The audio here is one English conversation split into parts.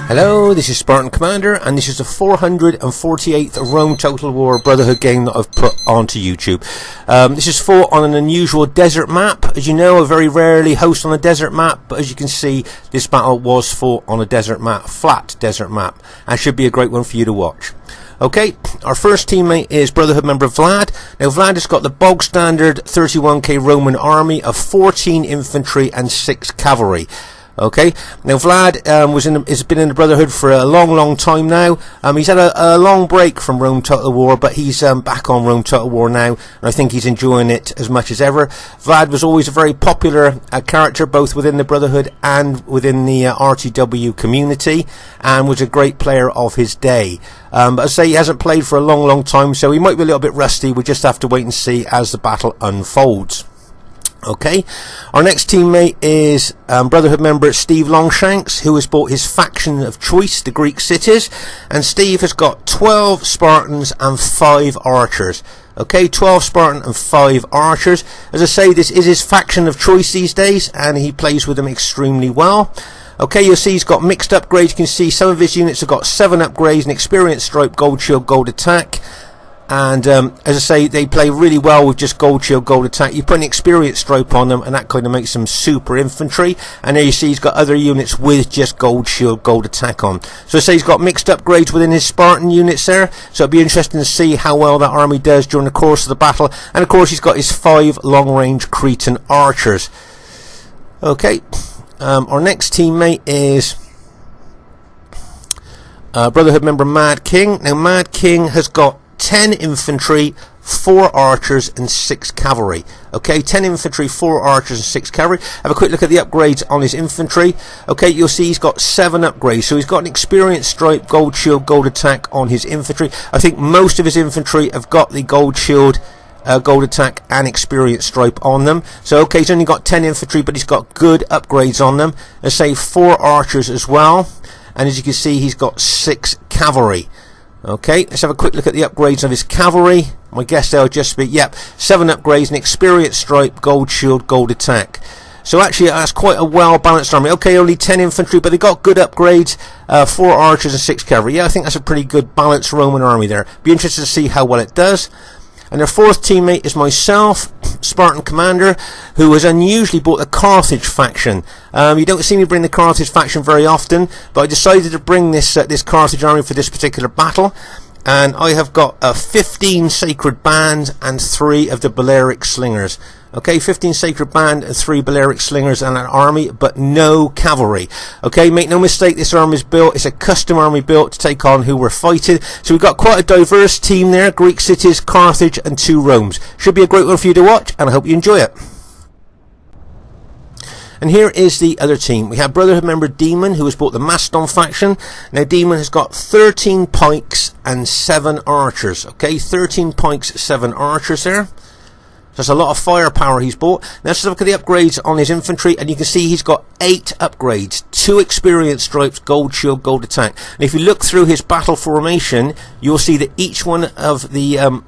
Hello, this is Spartan Commander, and this is the 448th Rome Total War Brotherhood game that I've put onto YouTube. This is fought on an unusual desert map. As you know, I very rarely host on a desert map, but as you can see, this battle was fought on a desert map, flat desert map, and should be a great one for you to watch. Okay, our first teammate is Brotherhood member Vlad. Now, Vlad has got the bog standard 31k Roman army of 14 infantry and 6 cavalry. Okay, now Vlad has been in the Brotherhood for a long time now. He's had a long break from Rome Total War, but he's back on Rome Total War now, and I think he's enjoying it as much as ever. Vlad was always a very popular character, both within the Brotherhood and within the RTW community, and was a great player of his day. But as I say, he hasn't played for a long time, so he might be a little bit rusty. We just have to wait and see as the battle unfolds. Okay, our next teammate is Brotherhood member Steve Longshanks, who has bought his faction of choice, the Greek cities, and Steve has got 12 Spartans and 5 archers. Okay, 12 Spartan and 5 archers. As I say, this is his faction of choice these days, and he plays with them extremely well. Okay, you'll see he's got mixed upgrades. You can see some of his units have got 7 upgrades, an experience stripe, gold shield, gold attack. And as I say, they play really well with just gold shield, gold attack. You put an experience stripe on them, and that kind of makes them super infantry. And there you see he's got other units with just gold shield, gold attack on. So I say he's got mixed upgrades within his Spartan units there. So it'll be interesting to see how well that army does during the course of the battle. And of course, he's got his 5 long-range Cretan archers. Okay, our next teammate is Brotherhood member Mad King. Now, Mad King has got 10 infantry, 4 archers and 6 cavalry. Okay, 10 infantry, 4 archers and 6 cavalry. Have a quick look at the upgrades on his infantry. Okay, you'll see he's got 7 upgrades. So he's got an experience stripe, gold shield, gold attack on his infantry. I think most of his infantry have got the gold shield, gold attack and experience stripe on them. So okay, he's only got 10 infantry, but he's got good upgrades on them. Let's say 4 archers as well. And as you can see, he's got 6 cavalry. Okay, let's have a quick look at the upgrades of his cavalry. My guess they'll just be, 7 upgrades, an experience stripe, gold shield, gold attack. So actually that's quite a well balanced army. Okay, only 10 infantry, but they got good upgrades, 4 archers and 6 cavalry. Yeah, I think that's a pretty good balanced Roman army there. Be interested to see how well it does. And their fourth teammate is myself, Spartan Commander, who has unusually bought the Carthage faction. You don't see me bring the Carthage faction very often, but I decided to bring this Carthage army for this particular battle. And I have got 15 Sacred Bands and 3 of the Balearic Slingers. Okay, 15 Sacred Band and 3 Balearic Slingers and an army, but no cavalry. Okay, make no mistake, this army is built, it's a custom army built to take on who we're fighting. So we've got quite a diverse team there, Greek cities, Carthage and 2 Romes. Should be a great one for you to watch, and I hope you enjoy it. And here is the other team. We have Brotherhood member Demon, who has bought the MACEDON faction. Now, Demon has got 13 pikes and 7 archers. Okay, 13 pikes, 7 archers there. So that's a lot of firepower he's bought. Now, let's look at the upgrades on his infantry, and you can see he's got 8 upgrades. 2 experience stripes, gold shield, gold attack. And if you look through his battle formation, you'll see that each one of the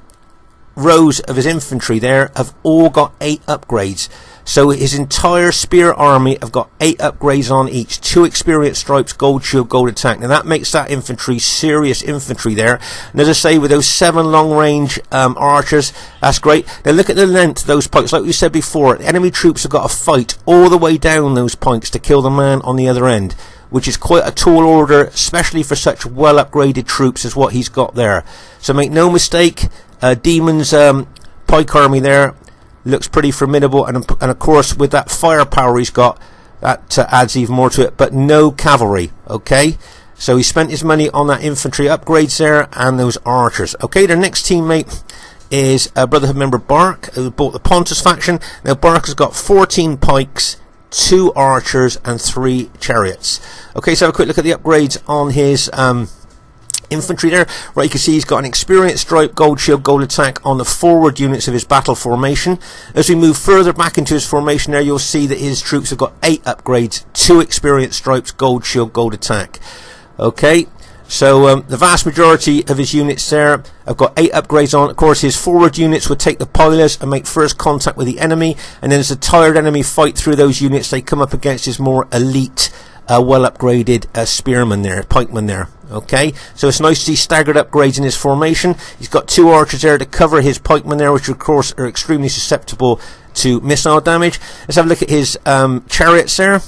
rows of his infantry there have all got 8 upgrades. So his entire spear army have got 8 upgrades on each. 2 experience stripes, gold shield, gold attack. Now that makes that infantry serious infantry there. And as I say, with those 7 long range archers, that's great. Now look at the length of those pikes. Like we said before, enemy troops have got to fight all the way down those pikes to kill the man on the other end, which is quite a tall order, especially for such well upgraded troops as what he's got there. So make no mistake, Demon's pike army there looks pretty formidable, and of course with that firepower he's got, that adds even more to it, but no cavalry. Okay, so he spent his money on that infantry upgrades there and those archers. Okay, their next teammate is Brotherhood member Bark, who bought the Pontus faction. Now Bark has got 14 pikes, 2 archers and 3 chariots. Okay, so have a quick look at the upgrades on his infantry there. Right, you can see he's got an experience stripe, gold shield, gold attack on the forward units of his battle formation. As we move further back into his formation there, you'll see that his troops have got 8 upgrades, 2 experience stripes, gold shield, gold attack. Okay, so the vast majority of his units there have got 8 upgrades on. Of course, his forward units would take the pilots and make first contact with the enemy, and then as the tired enemy fight through those units, they come up against his more elite well upgraded spearman there, pikeman there. Okay, so it's nice to see staggered upgrades in his formation. He's got 2 archers there to cover his pikemen there, which of course are extremely susceptible to missile damage. Let's have a look at his chariots there.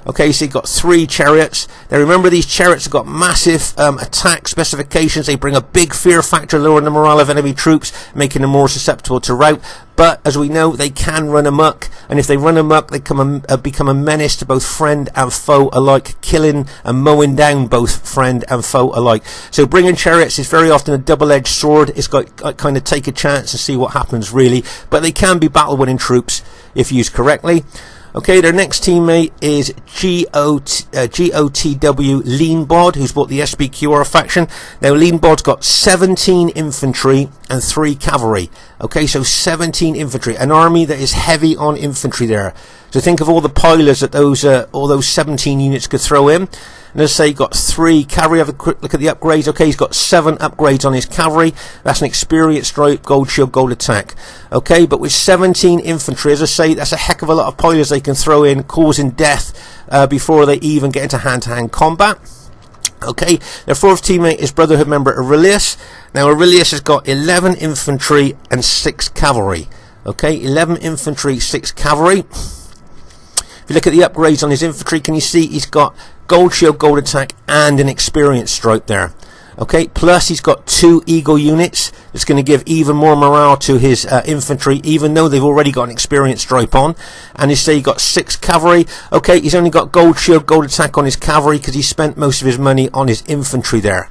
Okay, so you've got 3 chariots. Now remember, these chariots have got massive attack specifications. They bring a big fear factor, lowering the morale of enemy troops, making them more susceptible to rout. But as we know, they can run amok, and if they run amok, they become a menace to both friend and foe alike, killing and mowing down both friend and foe alike. So bringing chariots is very often a double-edged sword. It's got kind of take a chance and see what happens, really. But they can be battle-winning troops if used correctly. Okay, their next teammate is GOTW Leanbod, who's bought the SBQR faction. Now, Leanbod's got 17 infantry and 3 cavalry. Okay, so 17 infantry, an army that is heavy on infantry there. So think of all the pilers that all those 17 units could throw in. And as I say, got 3 cavalry. Have a quick look at the upgrades. Okay, he's got 7 upgrades on his cavalry. That's an experience stripe, gold shield, gold attack. Okay, but with 17 infantry, as I say, that's a heck of a lot of pilers they can throw in, causing death before they even get into hand-to-hand combat. Okay, their 4th teammate is Brotherhood member Aurelius. Now, Aurelius has got 11 infantry and 6 cavalry. Okay, 11 infantry, 6 cavalry. If you look at the upgrades on his infantry, can you see he's got gold shield, gold attack, and an experience stripe there. Okay, plus he's got 2 eagle units. It's going to give even more morale to his infantry, even though they've already got an experience stripe on. And you say he got 6 cavalry. Okay, he's only got gold shield, gold attack on his cavalry because he spent most of his money on his infantry there.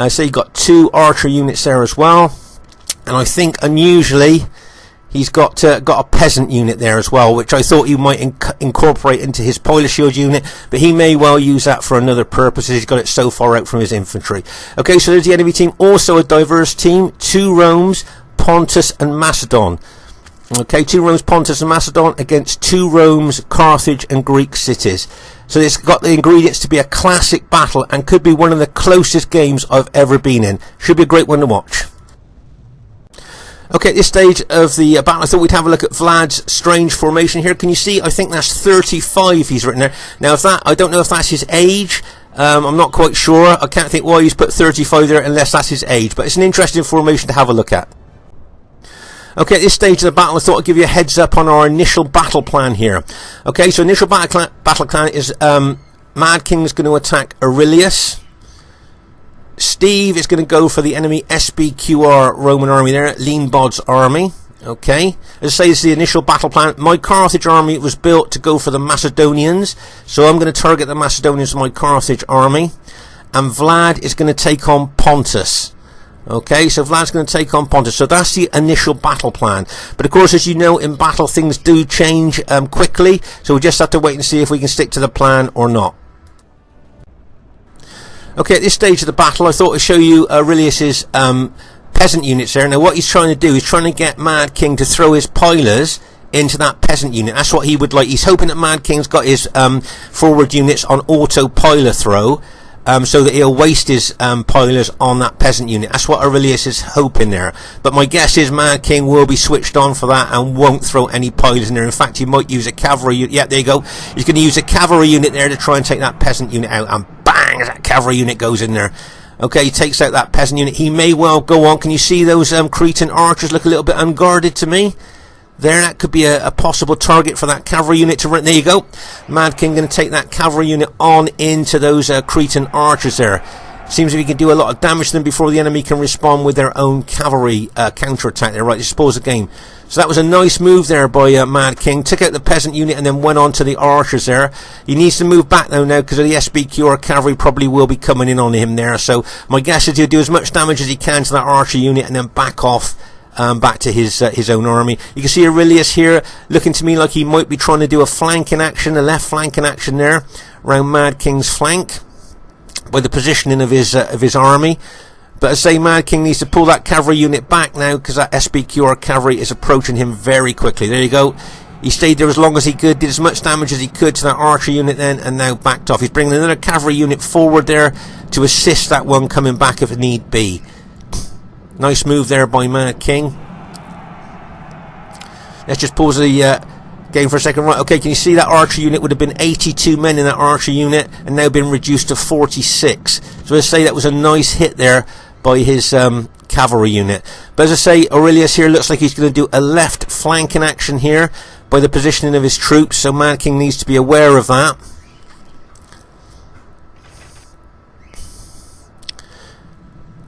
So you got 2 archer units there as well. And I think unusually he's got a peasant unit there as well, which I thought he might incorporate into his polar shield unit, but he may well use that for another purpose. He's got it so far out from his infantry. Okay, so there's the enemy team, also a diverse team, 2 Romes, Pontus and Macedon. Okay, 2 Romes, Pontus and Macedon against 2 Romes, Carthage and Greek cities. So it's got the ingredients to be a classic battle and could be one of the closest games I've ever been in. Should be a great one to watch. Okay, at this stage of the battle, I thought we'd have a look at Vlad's strange formation here. Can you see? I think that's 35 he's written there. Now, I don't know if that's his age. I'm not quite sure. I can't think why he's put 35 there unless that's his age. But it's an interesting formation to have a look at. Okay, at this stage of the battle, I thought I'd give you a heads up on our initial battle plan here. Okay, so initial battle plan is Mad King's going to attack Aurelius. Steve is going to go for the enemy SBQR Roman army there, Leanbod's army. Okay, as I say, this is the initial battle plan. My Carthage army was built to go for the Macedonians, so I'm going to target the Macedonians with my Carthage army. And Vlad is going to take on Pontus. Okay, so Vlad's going to take on Pontus. So that's the initial battle plan. But of course, as you know, in battle things do change quickly, so we just have to wait and see if we can stick to the plan or not. Okay, at this stage of the battle, I thought I'd show you Aurelius's peasant units there. Now, what he's trying to do is trying to get Mad King to throw his pilers into that peasant unit. That's what he would like. He's hoping that Mad King's got his forward units on auto piler throw, so that he'll waste his pilers on that peasant unit. That's what Aurelius is hoping there. But my guess is Mad King will be switched on for that and won't throw any pilers in there. In fact, he might use a cavalry unit. Yeah, there you go. He's going to use a cavalry unit there to try and take that peasant unit out, and bang, that cavalry unit goes in there. Okay, he takes out that peasant unit. He may well go on. Can you see those Cretan archers look a little bit unguarded to me? There, that could be a possible target for that cavalry unit to run. There you go. Mad King going to take that cavalry unit on into those Cretan archers there. Seems like he can do a lot of damage to them before the enemy can respond with their own cavalry counter-attack there. Right, this is pause the game. So that was a nice move there by Mad King. Took out the peasant unit and then went on to the archers there. He needs to move back though now because the SBQR cavalry probably will be coming in on him there. So my guess is he'll do as much damage as he can to that archer unit and then back off back to his own army. You can see Aurelius here looking to me like he might be trying to do a flanking action, a left flanking action there around Mad King's flank by the positioning of his army. But as I say, Mad King needs to pull that cavalry unit back now because that SBQR cavalry is approaching him very quickly. There you go. He stayed there as long as he could, did as much damage as he could to that archer unit then, and now backed off. He's bringing another cavalry unit forward there to assist that one coming back if need be. Nice move there by Mad King. Let's just pause the Game for a second. Right, okay, can you see that archer unit would have been 82 men in that archer unit and now been reduced to 46. So let's say that was a nice hit there by his cavalry unit. But as I say, Aurelius here looks like he's going to do a left flanking action here by the positioning of his troops, so Mad King needs to be aware of that.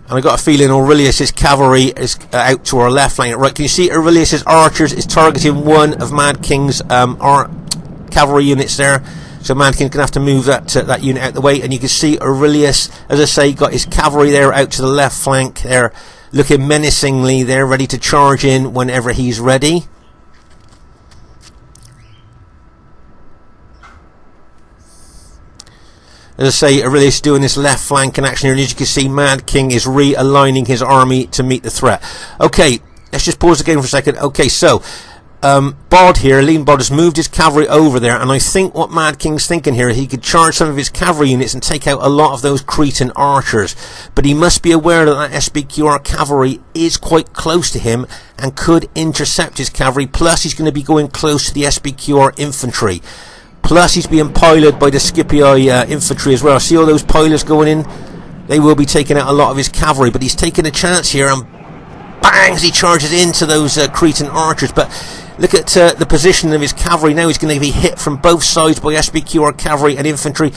And I got a feeling Aurelius's cavalry is out to our left flank. Right, can you see Aurelius's archers is targeting one of Mad King's cavalry units there? So Mad King's going to have to move that unit out the way. And you can see Aurelius, as I say, got his cavalry there out to the left flank there, looking menacingly there, ready to charge in whenever he's ready. As I say, Aurelius is doing this left flank in action here, and as you can see, Mad King is realigning his army to meet the threat. Okay, let's just pause the game for a second. Okay, so Bod here, Lean Bod, has moved his cavalry over there, and I think what Mad King's thinking here, he could charge some of his cavalry units and take out a lot of those Cretan archers. But he must be aware that that SBQR cavalry is quite close to him and could intercept his cavalry, plus he's going to be going close to the SBQR infantry. Plus he's being piloted by the Scipii infantry as well. See all those pilots going in? They will be taking out a lot of his cavalry, but he's taking a chance here and bang as he charges into those Cretan archers. But look at the position of his cavalry now. He's going to be hit from both sides by SBQR cavalry and infantry.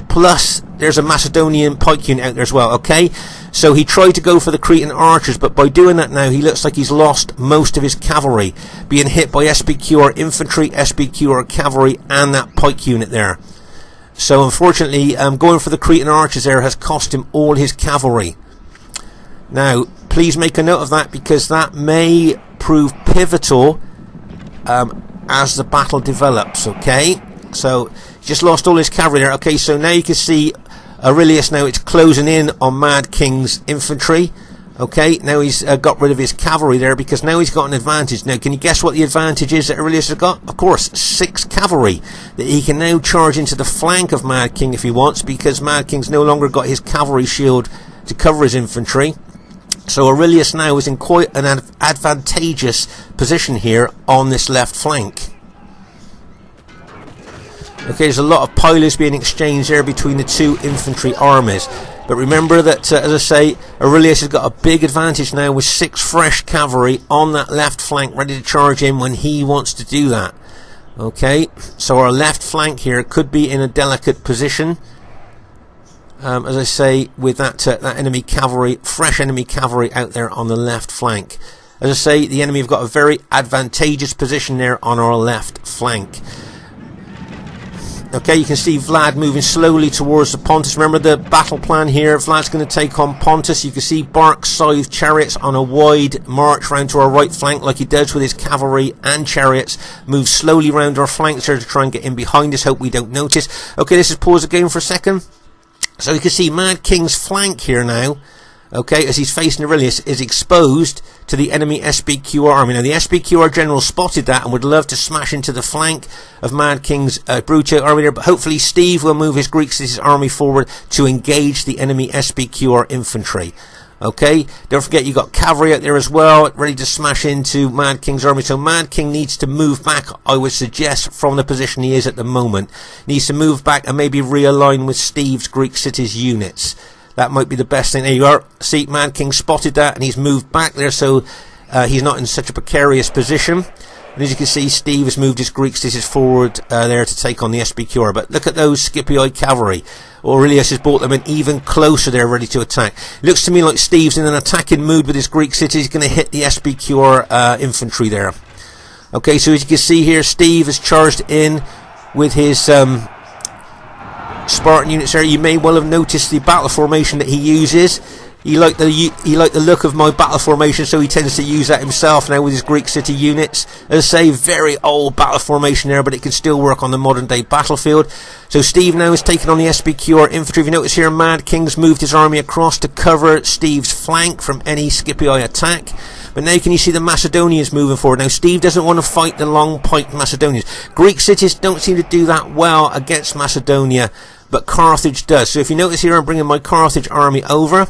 Plus there's a Macedonian pike unit out there as well. Okay, so he tried to go for the Cretan archers, but by doing that now he looks like he's lost most of his cavalry, being hit by SBQR infantry, SBQR cavalry and that pike unit there. So unfortunately going for the Cretan archers there has cost him all his cavalry. Now please make a note of that, because that may prove pivotal as the battle develops. Okay, so just lost all his cavalry there. Okay, so now you can see Aurelius now, it's closing in on Mad King's infantry. Okay, now he's got rid of his cavalry there, because now he's got an advantage. Now can you guess what the advantage is that Aurelius has got? Of course, 6 cavalry that he can now charge into the flank of Mad King if he wants, because Mad King's no longer got his cavalry shield to cover his infantry. So Aurelius now is in quite an advantageous position here on this left flank. Okay, there's a lot of pilots being exchanged there between the two infantry armies. But remember that, as I say, Aurelius has got a big advantage now with 6 fresh cavalry on that left flank ready to charge in when he wants to do that. Okay, so our left flank here could be in a delicate position. As I say, with that enemy cavalry, fresh enemy cavalry out there on the left flank. As I say, the enemy have got a very advantageous position there on our left flank. Okay, you can see Vlad moving slowly towards the Pontus. Remember the battle plan here. Vlad's going to take on Pontus. You can see Bark scythe chariots on a wide march round to our right flank, like he does with his cavalry and chariots. Move slowly round our flanks here to try and get in behind us. Hope we don't notice. Okay, let's just pause the game for a second. So you can see Mad King's flank here now. Okay, as he's facing Aurelius, is exposed to the enemy SBQR army. Now the SBQR general spotted that and would love to smash into the flank of Mad King's Bruto army there, but hopefully Steve will move his Greek cities army forward to engage the enemy SBQR infantry. Okay, don't forget you got cavalry out there as well, ready to smash into Mad King's army. So Mad King needs to move back, I would suggest, from the position he is at the moment. Needs to move back and maybe realign with Steve's Greek cities units. That might be the best thing. There you are. See, Mad King spotted that and he's moved back there, so he's not in such a precarious position. And as you can see, Steve has moved his Greek cities forward there to take on the SBQR. But look at those Scipii cavalry. Aurelius has brought them in even closer there, ready to attack. It looks to me like Steve's in an attacking mood with his Greek cities. He's going to hit the SBQR infantry there. Okay, so as you can see here, Steve has charged in with his Spartan units there. You may well have noticed the battle formation that he uses. He liked the look of my battle formation, so he tends to use that himself now with his Greek city units. As I say, very old battle formation there, but it can still work on the modern day battlefield. So Steve now is taking on the SBQR infantry. If you notice here, Mad King's moved his army across to cover Steve's flank from any Scipii attack. But now can you see the Macedonians moving forward. Now Steve doesn't want to fight the long pike Macedonians. Greek cities don't seem to do that well against Macedonia, but Carthage does. So if you notice here, I'm bringing my Carthage army over.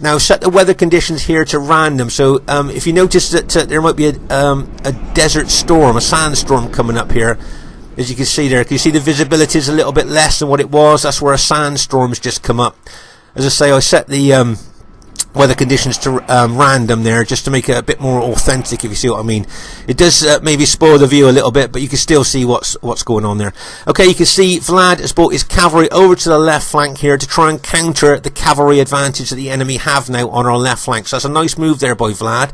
Now set the weather conditions here to random. So if you notice that there might be a desert storm, a sandstorm coming up here, as you can see there. Can you see the visibility is a little bit less than what it was? That's where a sandstorm has just come up. As I say, I set the weather conditions to random there, just to make it a bit more authentic, if you see what I mean. It does maybe spoil the view a little bit, but you can still see what's going on there. Okay, you can see Vlad has brought his cavalry over to the left flank here to try and counter the cavalry advantage that the enemy have now on our left flank. So that's a nice move there by Vlad.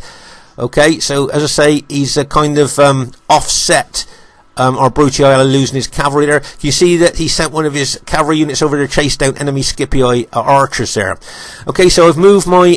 Okay, so as I say, he's kind of offset our Brutii losing his cavalry there. You see that he sent one of his cavalry units over to chase down enemy Scipii archers there. Okay, so I've moved my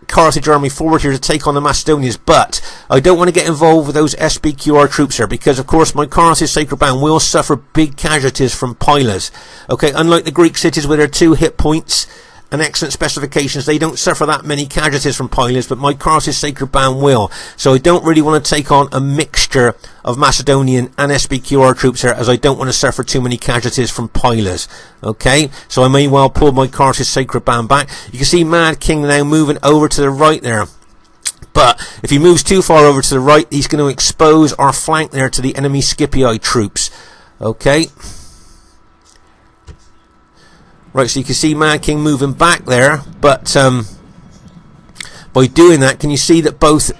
Carthage army forward here to take on the Macedonians, but I don't want to get involved with those SBQR troops there, because of course my Carthage Sacred Band will suffer big casualties from pilas. Okay, unlike the Greek cities with their 2 hit points and excellent specifications, they don't suffer that many casualties from pilas, but my Carthage Sacred Band will. So I don't really want to take on a mixture of Macedonian and SBQR troops here, as I don't want to suffer too many casualties from pilas. Okay, so I may well pull my Carthage Sacred Band back. You can see Mad King now moving over to the right there. But if he moves too far over to the right, he's going to expose our flank there to the enemy Scipii troops. Okay. Right, so you can see Mad King moving back there, but by doing that, can you see that both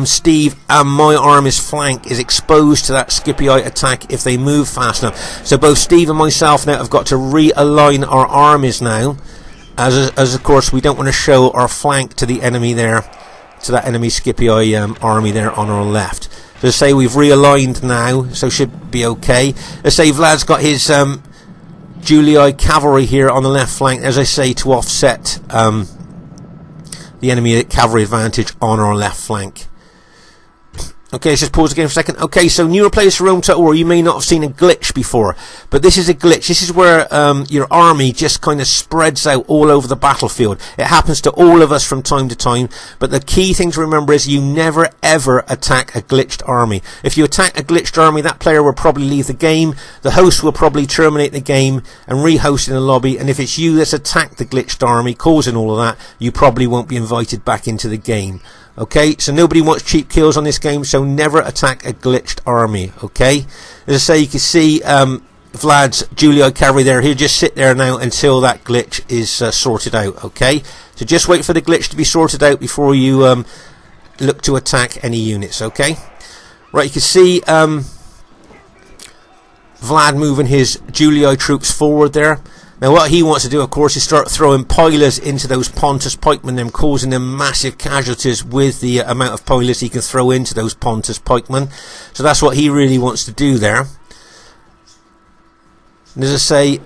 Steve and my army's flank is exposed to that Scipii attack if they move fast enough? So both Steve and myself now have got to realign our armies now, as of course we don't want to show our flank to the enemy there, to that enemy Scipii army there on our left. So say we've realigned now, so should be okay. Let's say Vlad's got his Julii cavalry here on the left flank, as I say, to offset the enemy cavalry advantage on our left flank. Okay, let's just pause again for a second. Okay, so newer players for Rome Total War, you may not have seen a glitch before, but this is a glitch. This is where your army just kind of spreads out all over the battlefield. It happens to all of us from time to time, but the key thing to remember is you never ever attack a glitched army. If you attack a glitched army, that player will probably leave the game, the host will probably terminate the game and re-host in the lobby, and if it's you that's attacked the glitched army, causing all of that, you probably won't be invited back into the game. Okay, so nobody wants cheap kills on this game, so never attack a glitched army. Okay, as I say, you can see Vlad's Julii cavalry there. He'll just sit there now until that glitch is sorted out. Okay, so just wait for the glitch to be sorted out before you look to attack any units. Okay, right, you can see Vlad moving his Julii troops forward there. Now what he wants to do, of course, is start throwing pilas into those Pontus pikemen, them causing them massive casualties with the amount of pilas he can throw into those Pontus pikemen. So that's what he really wants to do there. And as I say,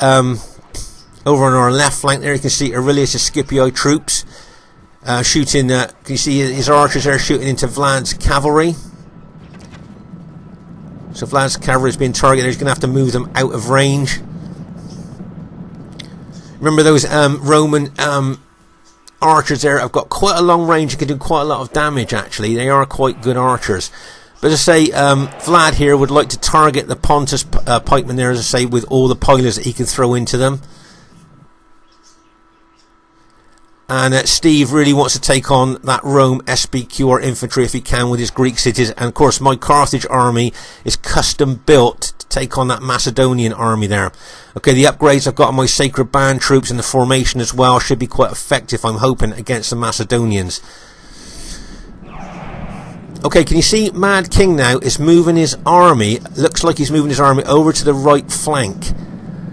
over on our left flank there, you can see Aurelius' Scipii troops shooting. Can you see his archers there shooting into Vlad's cavalry? So Vlad's cavalry is being targeted. He's going to have to move them out of range. Remember those Roman archers there have got quite a long range and can do quite a lot of damage actually. They are quite good archers. But as I say, Vlad here would like to target the Pontus pikemen there, as I say, with all the pilas that he can throw into them. And Steve really wants to take on that Rome SBQR infantry if he can with his Greek cities. And of course my Carthage army is custom built to take on that Macedonian army there. Okay, the upgrades I've got on my Sacred Band troops and the formation as well should be quite effective, I'm hoping, against the Macedonians. Okay, can you see Mad King now is moving his army, looks like he's moving his army over to the right flank.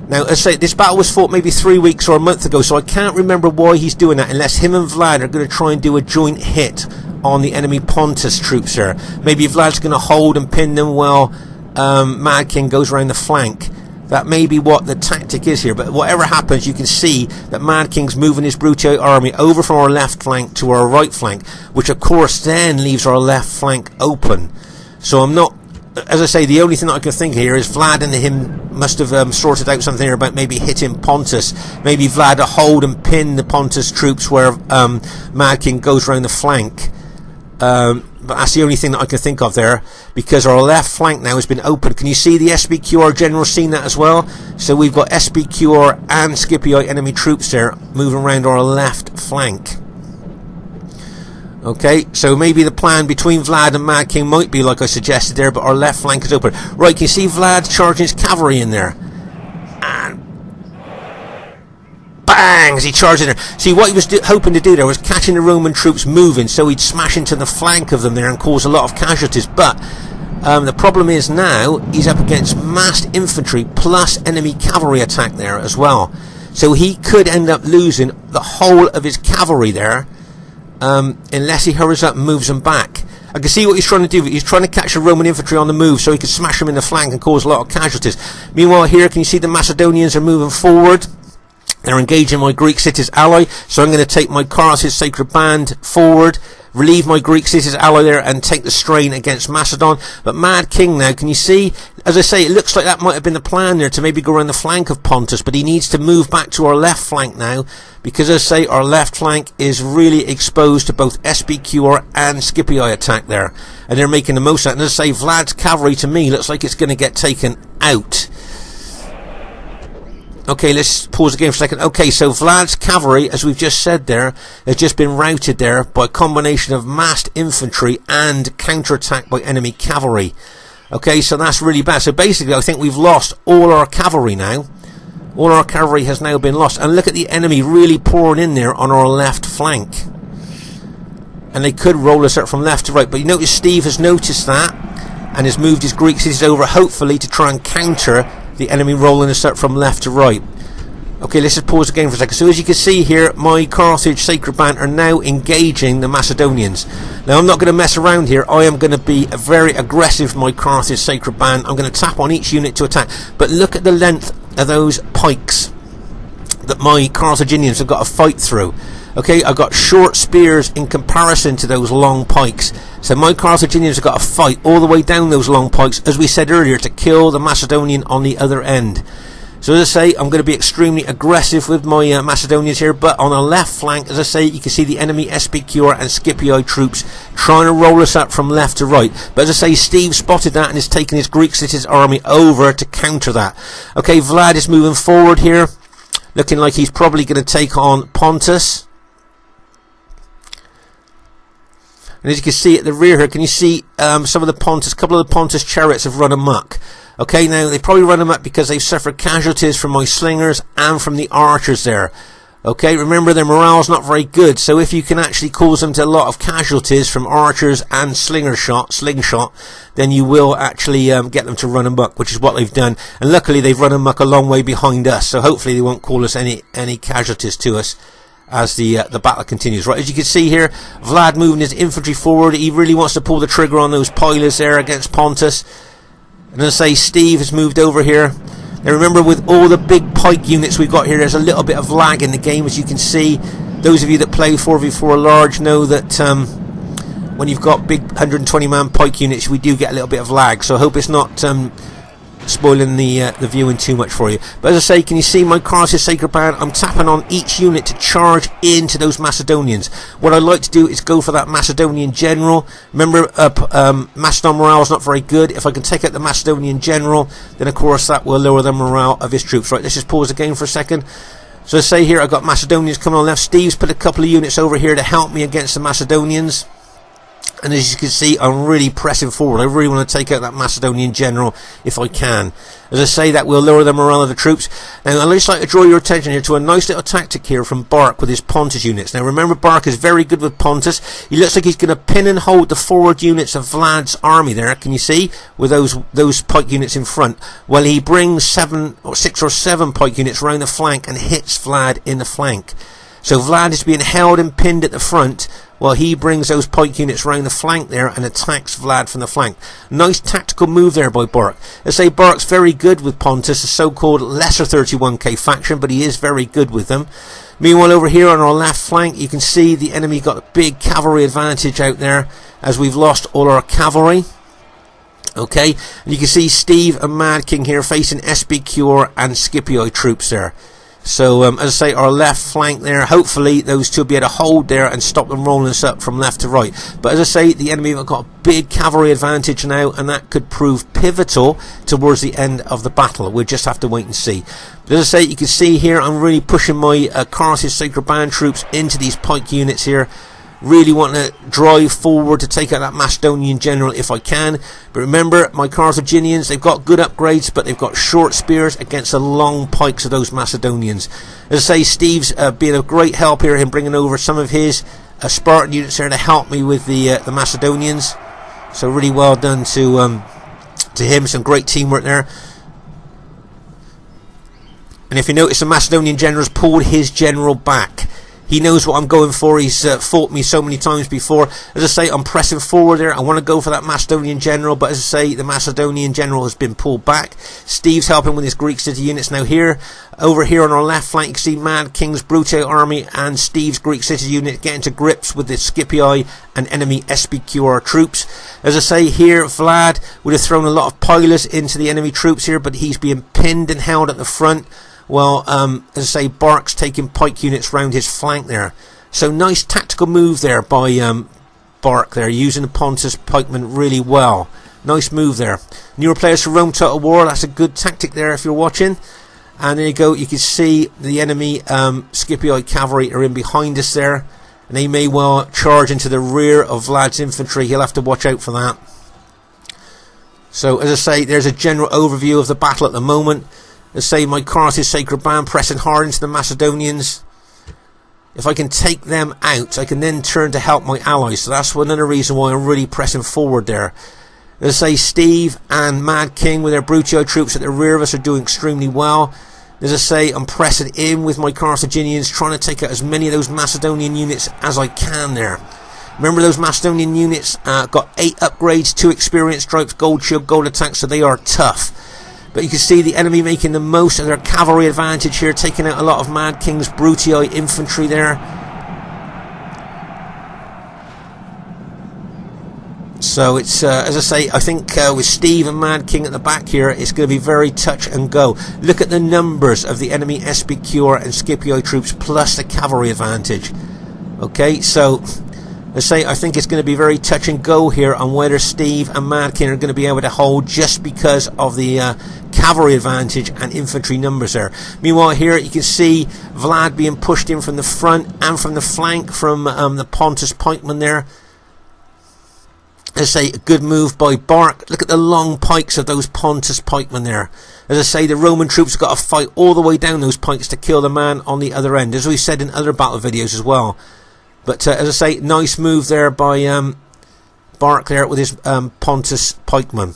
Now, as I say, this battle was fought maybe 3 weeks or a month ago, so I can't remember why he's doing that, unless him and Vlad are going to try and do a joint hit on the enemy Pontus troops there. Maybe Vlad's going to hold and pin them while Mad King goes around the flank. That may be what the tactic is here, but whatever happens, you can see that Mad King's moving his Brutii army over from our left flank to our right flank, which of course then leaves our left flank open. So I'm not... As I say, the only thing that I can think here is Vlad and him must have sorted out something here about maybe hitting Pontus. Maybe Vlad to hold and pin the Pontus troops where Mad King goes around the flank. but that's the only thing that I can think of there, because our left flank now has been opened. Can you see the SBQR general seen that as well? So we've got SBQR and Scipio enemy troops there moving around our left flank. Okay, so maybe the plan between Vlad and Mad King might be like I suggested there, but our left flank is open. Right, can you see Vlad charging his cavalry in there? And bang, as he charged in there. See, what he was hoping to do there was catching the Roman troops moving, so he'd smash into the flank of them there and cause a lot of casualties. But the problem is now he's up against massed infantry plus enemy cavalry attack there as well. So he could end up losing the whole of his cavalry there, unless he hurries up and moves them back. I can see what he's trying to do. He's trying to catch the Roman infantry on the move so he can smash them in the flank and cause a lot of casualties. Meanwhile here, can you see the Macedonians are moving forward? They're engaging my Greek city's ally, so I'm going to take my Carthage Sacred Band forward, relieve my Greek city's ally there, and take the strain against Macedon. But Mad King now, can you see? As I say, it looks like that might have been the plan there, to maybe go around the flank of Pontus, but he needs to move back to our left flank now, because as I say, our left flank is really exposed to both SBQR and Scipio attack there, and they're making the most of that. And as I say, Vlad's cavalry to me looks like it's going to get taken out. Okay, let's pause again for a second. Okay, so Vlad's cavalry, as we've just said there, has just been routed there by a combination of massed infantry and counterattack by enemy cavalry. Okay, so that's really bad. So basically, I think we've lost all our cavalry now. All our cavalry has now been lost. And look at the enemy really pouring in there on our left flank. And they could roll us up from left to right. But you notice Steve has noticed that and has moved his Greek cities over, hopefully to try and counter the enemy rolling us up from left to right. Okay, let's just pause again for a second. So as you can see here, my Carthage Sacred Band are now engaging the Macedonians. Now I'm not going to mess around here. I am going to be very aggressive with my Carthage Sacred Band. I'm going to tap on each unit to attack. But look at the length of those pikes that my Carthaginians have got to fight through. Okay, I've got short spears in comparison to those long pikes. So my Carthaginians have got to fight all the way down those long pikes, as we said earlier, to kill the Macedonian on the other end. So as I say, I'm going to be extremely aggressive with my Macedonians here, but on the left flank, as I say, you can see the enemy SBQR and Scipio troops trying to roll us up from left to right. But as I say, Steve spotted that and is taking his Greek cities army over to counter that. Okay, Vlad is moving forward here, looking like he's probably going to take on Pontus. And as you can see at the rear here, can you see some of the Pontus, a couple of the Pontus chariots have run amok. Okay, now they probably run amok because they've suffered casualties from my slingers and from the archers there. Okay, remember their morale's not very good, so if you can actually cause them to a lot of casualties from archers and slingshot, then you will actually get them to run amok, which is what they've done. And luckily they've run amok a long way behind us, so hopefully they won't call us any casualties to us as the battle continues. Right, as you can see here, Vlad moving his infantry forward. He really wants to pull the trigger on those pilers there against Pontus. And as I say, Steve has moved over here. Now remember, with all the big pike units we've got here, there's a little bit of lag in the game, as you can see. Those of you that play 4v4 large know that when you've got big 120-man pike units, we do get a little bit of lag. So I hope it's not spoiling the viewing too much for you. But as I say, can you see my Carthage Sacred Band? I'm tapping on each unit to charge into those Macedonians. What I like to do is go for that Macedonian general. Remember, Macedon morale is not very good. If I can take out the Macedonian general, then of course that will lower the morale of his troops. Right, let's just pause again for a second. So as I say here, I've got Macedonians coming on left. Steve's put a couple of units over here to help me against the Macedonians. And as you can see, I'm really pressing forward. I really want to take out that Macedonian general if I can. As I say, that will lower the morale of the troops. Now, I'd just like to draw your attention here to a nice little tactic here from Bark with his Pontus units. Now, remember, Bark is very good with Pontus. He looks like he's going to pin and hold the forward units of Vlad's army there. Can you see? With those pike units in front. Well, he brings 6 or 7 pike units round the flank and hits Vlad in the flank. So Vlad is being held and pinned at the front, while he brings those pike units round the flank there and attacks Vlad from the flank. Nice tactical move there by Bark. I say Bark's very good with Pontus, the so-called lesser 31k faction, but he is very good with them. Meanwhile, over here on our left flank, you can see the enemy got a big cavalry advantage out there, as we've lost all our cavalry. Okay, and you can see Steve and Mad King here facing SBQR and Scipio troops there. So as I say, our left flank there, hopefully those two will be able to hold there and stop them rolling us up from left to right. But as I say, the enemy have got a big cavalry advantage now, and that could prove pivotal towards the end of the battle. We'll just have to wait and see. But as I say, you can see here I'm really pushing my Carthage Sacred Band troops into these pike units here. Really want to drive forward to take out that Macedonian general if I can. But remember, my Carthaginians, they've got good upgrades, but they've got short spears against the long pikes of those Macedonians. As I say, Steve's been a great help here in bringing over some of his Spartan units there to help me with the Macedonians. So really well done to him. Some great teamwork there. And if you notice, the Macedonian general's pulled his general back. He knows what I'm going for. He's fought me so many times before. As I say, I'm pressing forward there. I want to go for that Macedonian general, but as I say, the Macedonian general has been pulled back. Steve's helping with his Greek city units now here. Over here on our left flank, you can see Mad King's Brutio army and Steve's Greek city unit getting to grips with the Scipii and enemy SPQR troops. As I say here, Vlad would have thrown a lot of pilers into the enemy troops here, but he's being pinned and held at the front. Well, as I say, Bark's taking pike units round his flank there. So nice tactical move there by Bark there, using the Pontus pikemen really well. Nice move there. Newer players for Rome Total War, that's a good tactic there if you're watching. And there you go, you can see the enemy Scipii cavalry are in behind us there. And they may well charge into the rear of Vlad's infantry. He'll have to watch out for that. So, as I say, there's a general overview of the battle at the moment. Let's say my Carthage Sacred Band pressing hard into the Macedonians. If I can take them out, I can then turn to help my allies. So that's another reason why I'm really pressing forward there. Let's say Steve and Mad King with their Brutio troops at the rear of us are doing extremely well. As I say, I'm pressing in with my Carthaginians, trying to take out as many of those Macedonian units as I can there. Remember, those Macedonian units got 8 upgrades, 2 experience stripes, gold shield, gold attack, so they are tough. But you can see the enemy making the most of their cavalry advantage here, taking out a lot of Mad King's Brutii infantry there. So it's, as I say, I think with Steve and Mad King at the back here, it's going to be very touch and go. Look at the numbers of the enemy SPQR and Scipii troops plus the cavalry advantage. Okay, so let's say I think it's going to be very touch and go here on whether Steve and Mad King are going to be able to hold just because of the cavalry advantage and infantry numbers there. Meanwhile here you can see Vlad being pushed in from the front and from the flank from the Pontus pikemen there. As I say, a good move by Bark. Look at the long pikes of those Pontus pikemen there. As I say, the Roman troops have got to fight all the way down those pikes to kill the man on the other end, as we said in other battle videos as well. But as I say, nice move there by Bark there with his Pontus pikemen.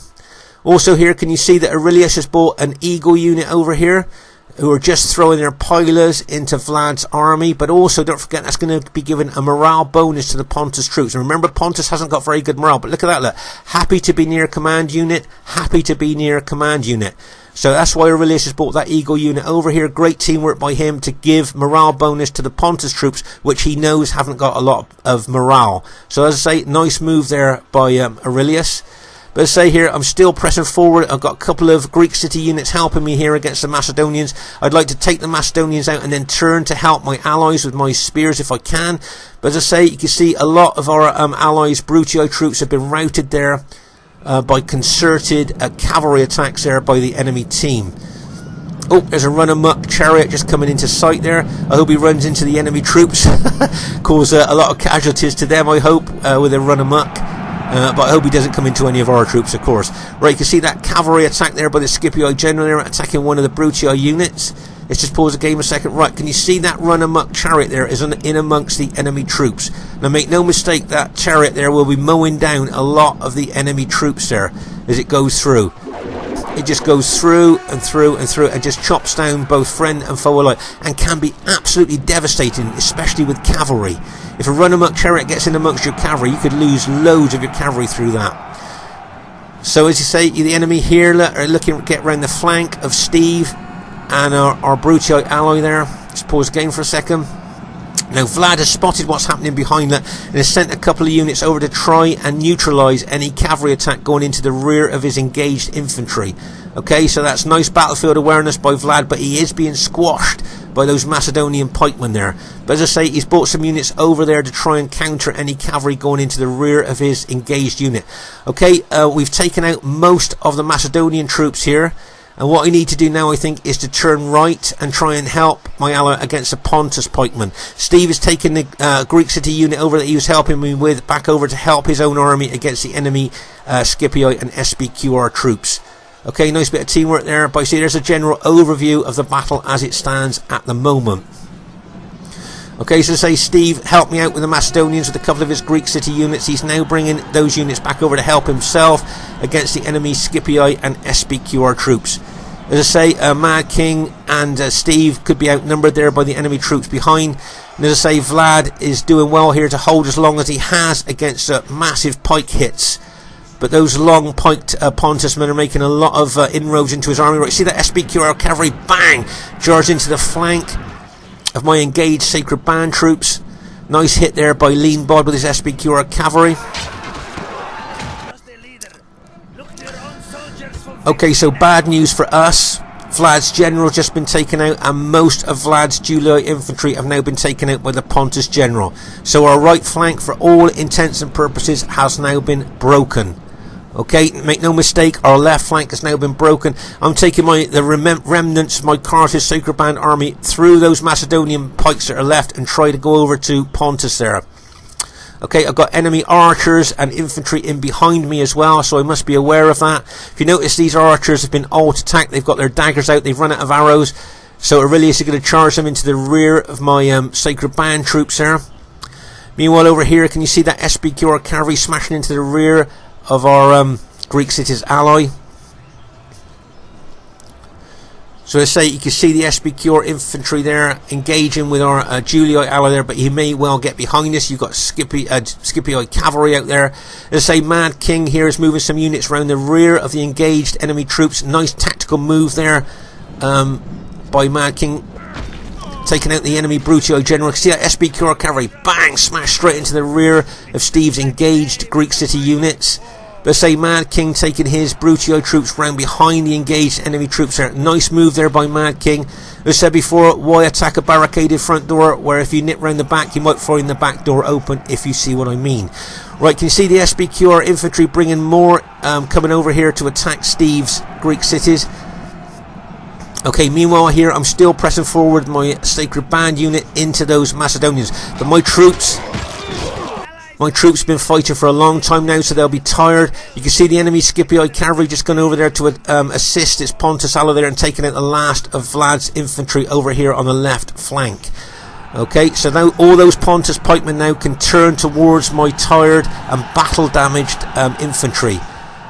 Also here, can you see that Aurelius has bought an Eagle unit over here, who are just throwing their pilers into Vlad's army. But also, don't forget, that's going to be given a morale bonus to the Pontus troops. And remember, Pontus hasn't got very good morale, but look at that, look. Happy to be near command unit, happy to be near command unit. So that's why Aurelius has bought that Eagle unit over here. Great teamwork by him to give morale bonus to the Pontus troops, which he knows haven't got a lot of morale. So as I say, nice move there by Aurelius. But as I say here, I'm still pressing forward. I've got a couple of Greek city units helping me here against the Macedonians. I'd like to take the Macedonians out and then turn to help my allies with my spears if I can. But as I say, you can see a lot of our allies' Brutio troops have been routed there by concerted cavalry attacks there by the enemy team. Oh, there's a run-amok chariot just coming into sight there. I hope he runs into the enemy troops. Cause a lot of casualties to them, I hope, with a run-amok. But I hope he doesn't come into any of our troops, of course. Right, you can see that cavalry attack there by the Scipii general there, attacking one of the Brutii units. Let's just pause the game a second. Right, can you see that run-amok chariot there is in amongst the enemy troops? Now make no mistake, that chariot there will be mowing down a lot of the enemy troops there as it goes through. It just goes through and through and through and just chops down both friend and foe alike, and can be absolutely devastating, especially with cavalry. If a run-amok chariot gets in amongst your cavalry, you could lose loads of your cavalry through that. So as you say, the enemy here are looking to get around the flank of Steve and our Brutio ally there. Just pause the game for a second. Now Vlad has spotted what's happening behind that and has sent a couple of units over to try and neutralise any cavalry attack going into the rear of his engaged infantry. Okay, so that's nice battlefield awareness by Vlad, but he is being squashed by those Macedonian pikemen there. But as I say, he's brought some units over there to try and counter any cavalry going into the rear of his engaged unit. Okay, we've taken out most of the Macedonian troops here. And what I need to do now, I think, is to turn right and try and help my ally against the Pontus pikemen. Steve has taken the Greek city unit over that he was helping me with back over to help his own army against the enemy Scipii and SPQR troops. Okay, nice bit of teamwork there. But you see, there's a general overview of the battle as it stands at the moment. Okay, so say Steve helped me out with the Macedonians with a couple of his Greek city units. He's now bringing those units back over to help himself against the enemy Scipii and SPQR troops. As I say, Mad King and Steve could be outnumbered there by the enemy troops behind. And as I say, Vlad is doing well here to hold as long as he has against massive pike hits. But those long piked Pontus men are making a lot of inroads into his army. Right, see that SPQR cavalry, bang, charge into the flank of my engaged Sacred Band troops. Nice hit there by Lean Bod with his SPQR cavalry. Okay, so bad news for us. Vlad's general just been taken out, and most of Vlad's Julii infantry have now been taken out by the Pontus general. So our right flank, for all intents and purposes, has now been broken. Okay, make no mistake, our left flank has now been broken. I'm taking the remnants of my Carthage Sacred Band army through those Macedonian pikes that are left and try to go over to Pontus there. Okay, I've got enemy archers and infantry in behind me as well, so I must be aware of that. If you notice, these archers have been alt-attacked. They've got their daggers out. They've run out of arrows. So Aurelius is going to charge them into the rear of my Sacred Band troops there. Meanwhile, over here, can you see that SPQR cavalry smashing into the rear of our Greek city's ally? So I say, you can see the SPQR infantry there engaging with our Julii ally there, but he may well get behind us. You've got Scipii cavalry out there. As I say, Mad King here is moving some units around the rear of the engaged enemy troops. Nice tactical move there by Mad King, taking out the enemy Brutio general. See that SPQR cavalry, bang, smash straight into the rear of Steve's engaged Greek city units. But say Mad King taking his Brutio troops round behind the engaged enemy troops there. Nice move there by Mad King. As I said before, why attack a barricaded front door where if you nip round the back you might find the back door open, if you see what I mean. Right, can you see the SPQR infantry bringing more coming over here to attack Steve's Greek cities? Okay, meanwhile here I'm still pressing forward my Sacred Band unit into those Macedonians. But my troops have been fighting for a long time now, so they'll be tired. You can see the enemy Scipii cavalry just gone over there to assist its Pontus ally there and taking out the last of Vlad's infantry over here on the left flank. Okay, so now all those Pontus pikemen now can turn towards my tired and battle damaged infantry.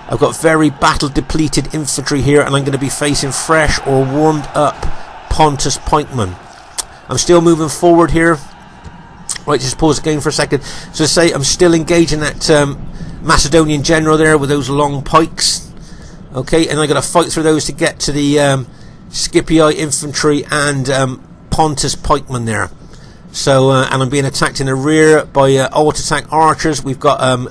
I've got very battle depleted infantry here, and I'm going to be facing fresh or warmed up Pontus pikemen. I'm still moving forward here. Right, just pause the game for a second. So say I'm still engaging that Macedonian general there with those long pikes. Okay, and I got to fight through those to get to the Scipii infantry and Pontus pikemen there. So and I'm being attacked in the rear by alt-attack archers. We've got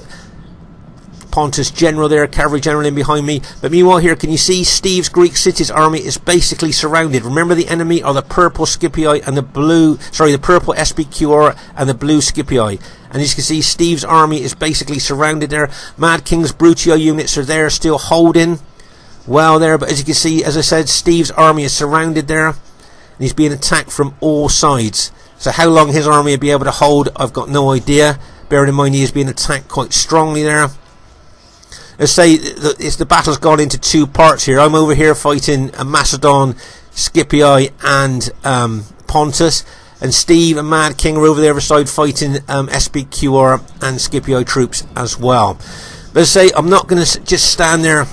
Pontus general there, cavalry general in behind me. But meanwhile here, can you see Steve's Greek city's army is basically surrounded. Remember, the enemy are the purple Scipii and the purple SPQR and the blue Scipii. And as you can see, Steve's army is basically surrounded there. Mad King's Brutio units are there still holding well there. But as you can see, as I said, Steve's army is surrounded there. And he's being attacked from all sides. So how long his army will be able to hold, I've got no idea. Bearing in mind he is being attacked quite strongly there. Let's say the battle's gone into two parts here. I'm over here fighting Macedon, Scipii and Pontus, and Steve and Mad King are over the other side fighting SPQR and Scipii troops as well. But let's say I'm not going to just stand there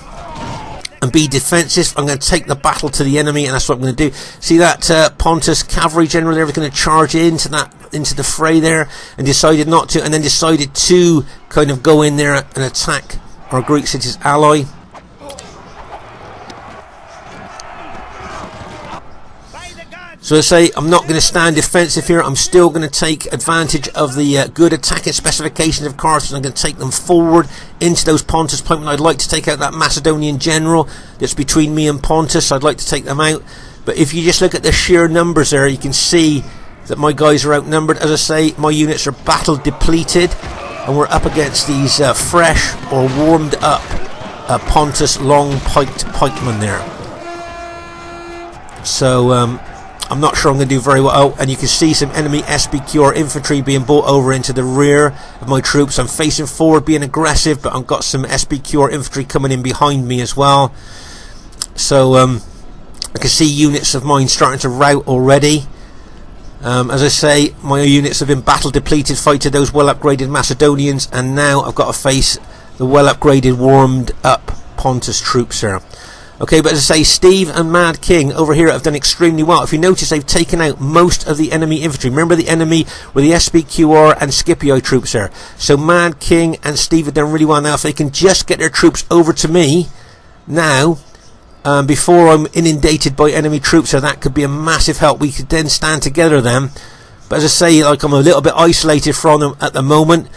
and be defensive. I'm going to take the battle to the enemy, and that's what I'm going to do. See that Pontus cavalry general there was going to charge into the fray there, and decided not to, and then decided to kind of go in there and attack our Greek city's ally. So I say I'm not going to stand defensive here. I'm still going to take advantage of the good attacking specifications of Carthage. I'm going to take them forward into those Pontus pikemen. I'd like to take out that Macedonian general that's between me and Pontus. I'd like to take them out. But if you just look at the sheer numbers there, you can see that my guys are outnumbered. As I say, my units are battle depleted, and we're up against these fresh or warmed up Pontus long piked pikemen there. So I'm not sure I'm going to do very well. Oh, and you can see some enemy SBQR infantry being brought over into the rear of my troops. I'm facing forward, being aggressive, but I've got some SBQR infantry coming in behind me as well. So I can see units of mine starting to rout already. As I say, my units have been battle depleted, fighting those well upgraded Macedonians, and now I've got to face the well upgraded, warmed up Pontus troops here. Okay, but as I say, Steve and Mad King over here have done extremely well. If you notice, they've taken out most of the enemy infantry. Remember, the enemy were the SBQR and Scipio troops there. So Mad King and Steve have done really well. Now, if they can just get their troops over to me now, before I'm inundated by enemy troops, so that could be a massive help. We could then stand together then. But as I say, like, I'm a little bit isolated from them at the moment.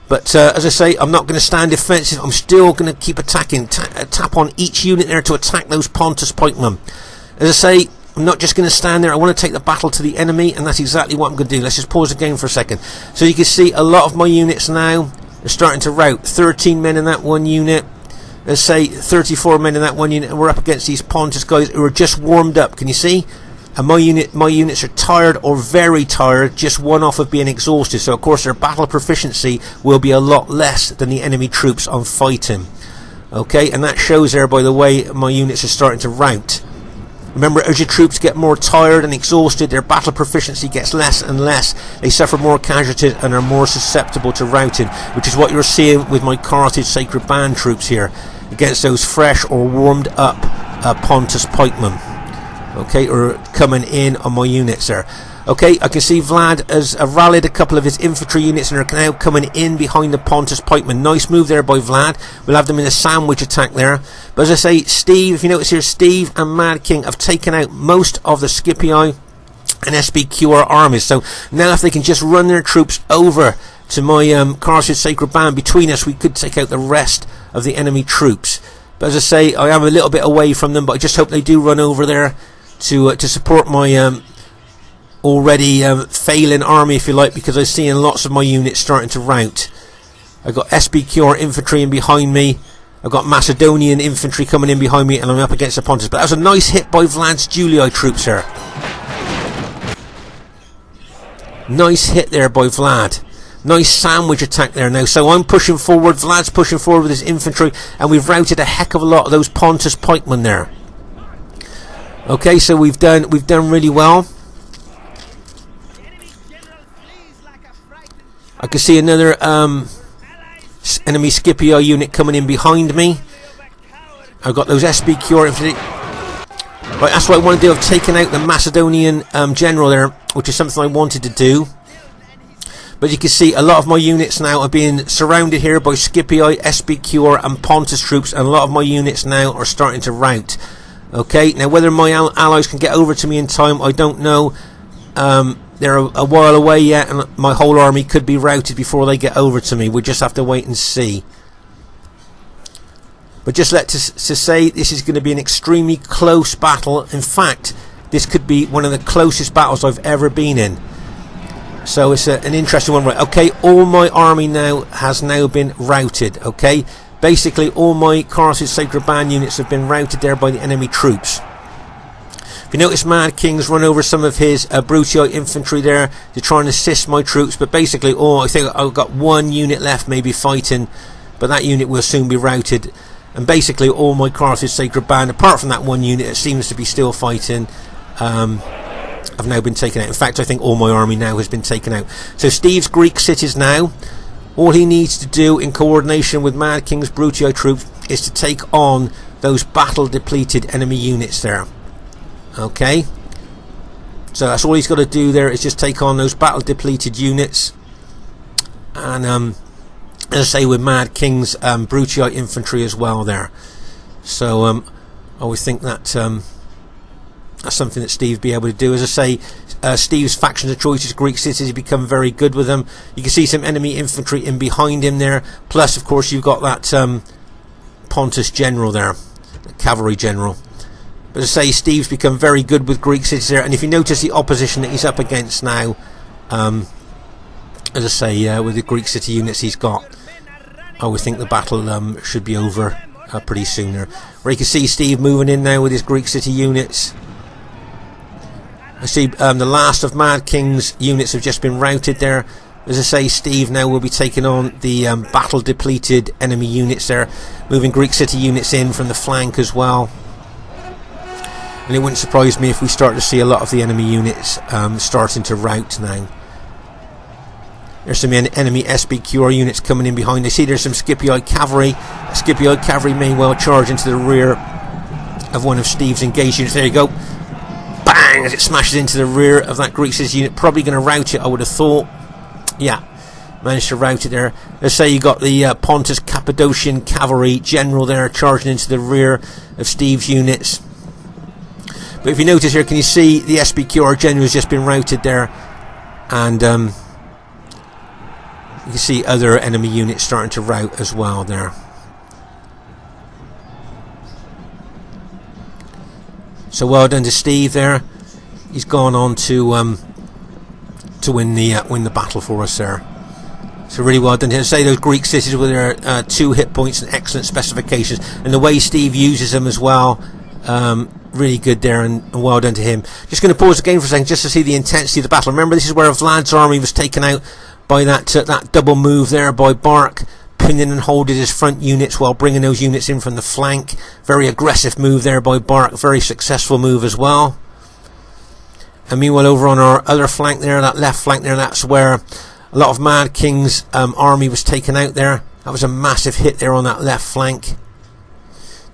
But as I say, I'm not going to stand defensive. I'm still going to keep attacking. Tap on each unit there to attack those Pontus pikemen. As I say, I'm not just going to stand there. I want to take the battle to the enemy, and that's exactly what I'm going to do. Let's just pause the game for a second. So you can see a lot of my units now are starting to rout. 13 men in that one unit. Let's say 34 men in that one unit, and we're up against these Pontus guys who are just warmed up. Can you see? And my units are tired or very tired, just one off of being exhausted. So of course their battle proficiency will be a lot less than the enemy troops I'm fighting. Okay, and that shows there by the way my units are starting to rout. Remember, as your troops get more tired and exhausted, their battle proficiency gets less and less. They suffer more casualties and are more susceptible to routing, which is what you're seeing with my Carthage Sacred Band troops here, against those fresh or warmed up Pontus pikemen. Okay, or coming in on my units there. Okay, I can see Vlad has rallied a couple of his infantry units and are now coming in behind the Pontus pikemen. Nice move there by Vlad. We'll have them in a sandwich attack there. But as I say, Steve, if you notice here, Steve and Mad King have taken out most of the Scipii and SBQR armies. So now if they can just run their troops over to my Carthage Sacred Band between us, we could take out the rest of the enemy troops. But as I say, I am a little bit away from them, but I just hope they do run over there to support my already failing army, if you like, because I'm seeing lots of my units starting to rout. I've got SBQR infantry in behind me. I've got Macedonian infantry coming in behind me, and I'm up against the Pontus. But that was a nice hit by Vlad's Julii troops here. Nice hit there by Vlad. Nice sandwich attack there now. So I'm pushing forward, Vlad's pushing forward with his infantry, and we've routed a heck of a lot of those Pontus pikemen there. Okay, so we've done really well. I can see another enemy Scipio unit coming in behind me. I've got those SBQR infantry. Right, that's what I want to do. I've taken out the Macedonian general there, which is something I wanted to do. But you can see a lot of my units now are being surrounded here by Scipii, SBQR and Pontus troops, and a lot of my units now are starting to rout. Okay, now whether my allies can get over to me in time, I don't know. They're a while away yet, and my whole army could be routed before they get over to me. We'll just have to wait and see. But just to say, this is going to be an extremely close battle. In fact, this could be one of the closest battles I've ever been in. So it's an interesting one. Right, okay, all my army now has been routed. Okay, basically all my Carthage Sacred Band units have been routed there by the enemy troops. If you notice, Mad King's run over some of his Brutii infantry there to try and assist my troops, but basically I think I've got one unit left maybe fighting, but that unit will soon be routed. And basically all my Carthage Sacred Band, apart from that one unit that seems to be still fighting, have now been taken out. In fact, I think all my army now has been taken out. So Steve's Greek cities now, all he needs to do in coordination with Mad King's Brutii troops is to take on those battle depleted enemy units there. Okay, so that's all he's got to do there, is just take on those battle depleted units. And as I say, with Mad King's Brutii infantry as well there. So I always think that That's something that Steve be able to do. As I say, Steve's factions of choice is Greek cities. He's become very good with them. You can see some enemy infantry in behind him there. Plus, of course, you've got that Pontus general there, the cavalry general. But as I say, Steve's become very good with Greek cities there. And if you notice the opposition that he's up against now, as I say, with the Greek city units he's got, I would think the battle should be over pretty soon there. Where you can see Steve moving in now with his Greek city units. I see the last of Mad King's units have just been routed there. As I say, Steve now will be taking on the battle depleted enemy units there, moving Greek city units in from the flank as well. And it wouldn't surprise me if we start to see a lot of the enemy units starting to rout now. There's some enemy SBQR units coming in behind. I see there's some Scipioid cavalry. Scipioid cavalry may well charge into the rear of one of Steve's engaged units. There you go. Bang! As it smashes into the rear of that Greek city unit. Probably going to rout it, I would have thought. Yeah, managed to rout it there. Let's say you got the Pontus Cappadocian cavalry general there charging into the rear of Steve's units. But if you notice here, can you see the SBQR general has just been routed there, and you can see other enemy units starting to rout as well there. So well done to Steve there. He's gone on to win the battle for us there. So really well done. Say those Greek cities with their 2 hit points and excellent specifications, and the way Steve uses them as well. Really good there, and well done to him. Just going to pause the game for a second just to see the intensity of the battle. Remember, this is where Vlad's army was taken out by that double move there by Bark, pinning and holding his front units while bringing those units in from the flank. Very aggressive move there by Bark, very successful move as well. And meanwhile, over on our other flank there, that left flank there, that's where a lot of Mad King's army was taken out there. That was a massive hit there on that left flank.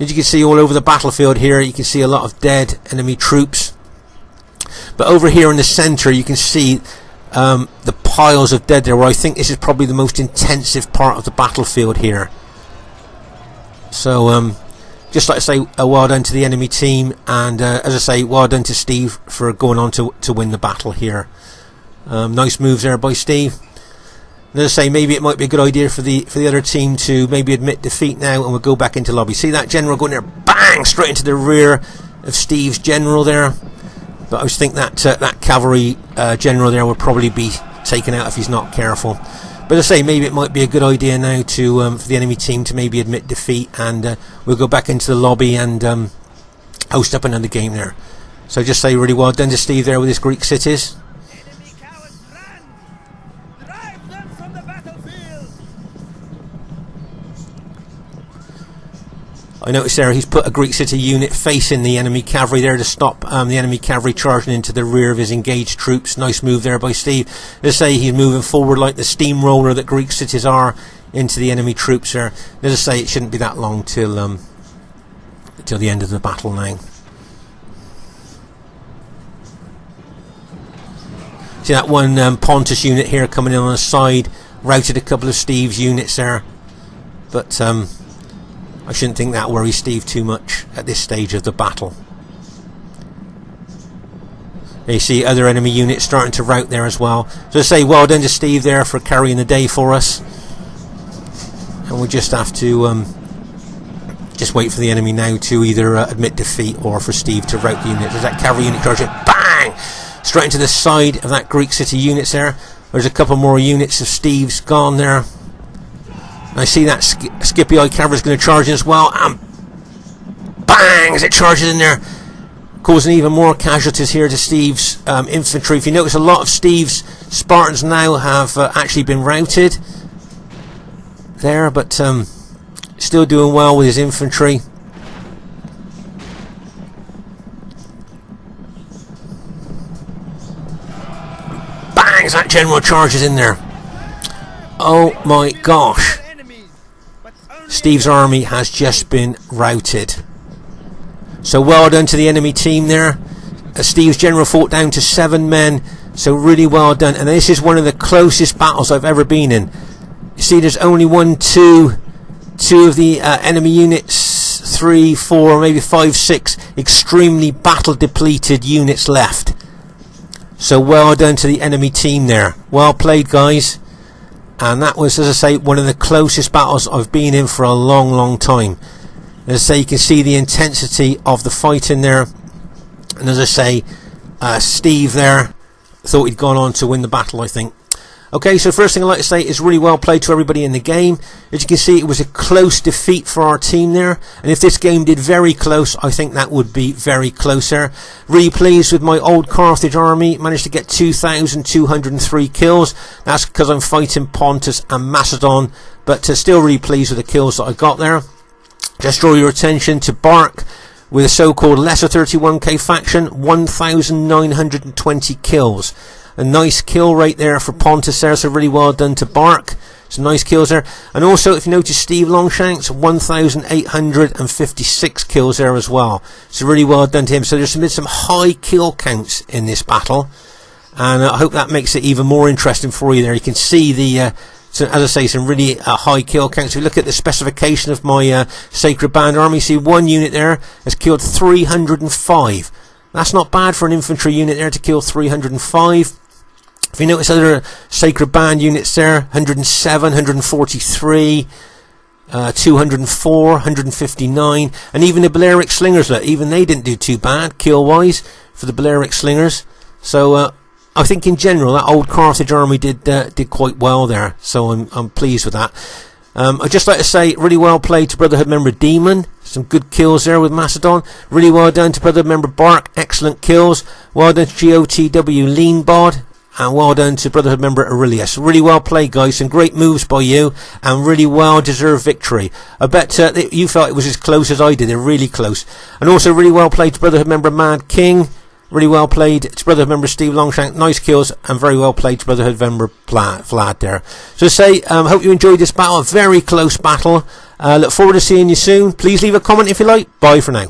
As you can see all over the battlefield here, you can see a lot of dead enemy troops. But over here in the centre, you can see the piles of dead there, where I think this is probably the most intensive part of the battlefield here. So just like to say, well done to the enemy team, and as I say, well done to Steve for going on to win the battle here. Nice moves there by Steve. And as I say, maybe it might be a good idea for the other team to maybe admit defeat now, and we'll go back into lobby. See that general going there, bang, straight into the rear of Steve's general there. But I was think that that cavalry general there will probably be taken out if he's not careful. But as I say, maybe it might be a good idea now to for the enemy team to maybe admit defeat, and we'll go back into the lobby and host up another game there. So just say really well done to Steve there with his Greek cities. I noticed there he's put a Greek city unit facing the enemy cavalry there to stop the enemy cavalry charging into the rear of his engaged troops. Nice move there by Steve. Let's say he's moving forward like the steamroller that Greek cities are into the enemy troops there. Let's say it shouldn't be that long till the end of the battle now. See that one Pontus unit here coming in on the side, routed a couple of Steve's units there, but I shouldn't think that worries Steve too much at this stage of the battle. You see other enemy units starting to rout there as well. So I say well done to Steve there for carrying the day for us. And we just have to just wait for the enemy now to either admit defeat or for Steve to rout the unit. There's that cavalry unit charging, bang! Straight into the side of that Greek city units there. There's a couple more units of Steve's gone there. I see that Scipioid cavalry is going to charge in as well, and bang, as it charges in there, causing even more casualties here to Steve's infantry. If you notice, a lot of Steve's Spartans now have actually been routed there, but still doing well with his infantry. Bang, as that general charges in there. Oh my gosh. Steve's army has just been routed. So well done to the enemy team there. Steve's general fought down to 7 men, so really well done. And this is one of the closest battles I've ever been in. You see there's only 2 of the enemy units 3, 4, maybe 5, 6 extremely battle depleted units left. So well done to the enemy team there. Well played, guys. And that was, as I say, one of the closest battles I've been in for a long time. As I say, you can see the intensity of the fighting there. And as I say, Steve there thought he'd gone on to win the battle, I think. Okay, so first thing I'd like to say is really well played to everybody in the game. As you can see, it was a close defeat for our team there. And if this game did very close, I think that would be very close there. Really pleased with my old Carthage army. Managed to get 2,203 kills. That's because I'm fighting Pontus and Macedon. But still really pleased with the kills that I got there. Just draw your attention to Bark with a so-called lesser 31k faction. 1,920 kills. A nice kill rate there for Pontus there, so really well done to Bark. Some nice kills there. And also, if you notice, Steve Longshanks, 1,856 kills there as well. So really well done to him. So there's been some high kill counts in this battle. And I hope that makes it even more interesting for you there. You can see the, so, as I say, some really high kill counts. If you look at the specification of my Sacred Band army, you see one unit there has killed 305. That's not bad for an infantry unit there to kill 305. If you notice other Sacred Band units there, 107, 143, 204, 159, and even the Balearic Slingers, look, even they didn't do too bad kill-wise for the Balearic Slingers. So I think in general that old Carthage army did quite well there. So I'm pleased with that. I'd just like to say, really well played to Brotherhood member Demon. Some good kills there with Macedon. Really well done to Brotherhood member Bark. Excellent kills. Well done to GOTW Leanbod. And well done to Brotherhood member Aurelius. Really well played, guys. Some great moves by you. And really well deserved victory. I bet you felt it was as close as I did. They're really close. And also really well played to Brotherhood member Mad King. Really well played to Brotherhood member Steve Longshank. Nice kills. And very well played to Brotherhood member Vlad there. So say, hope you enjoyed this battle. A very close battle. Look forward to seeing you soon. Please leave a comment if you like. Bye for now.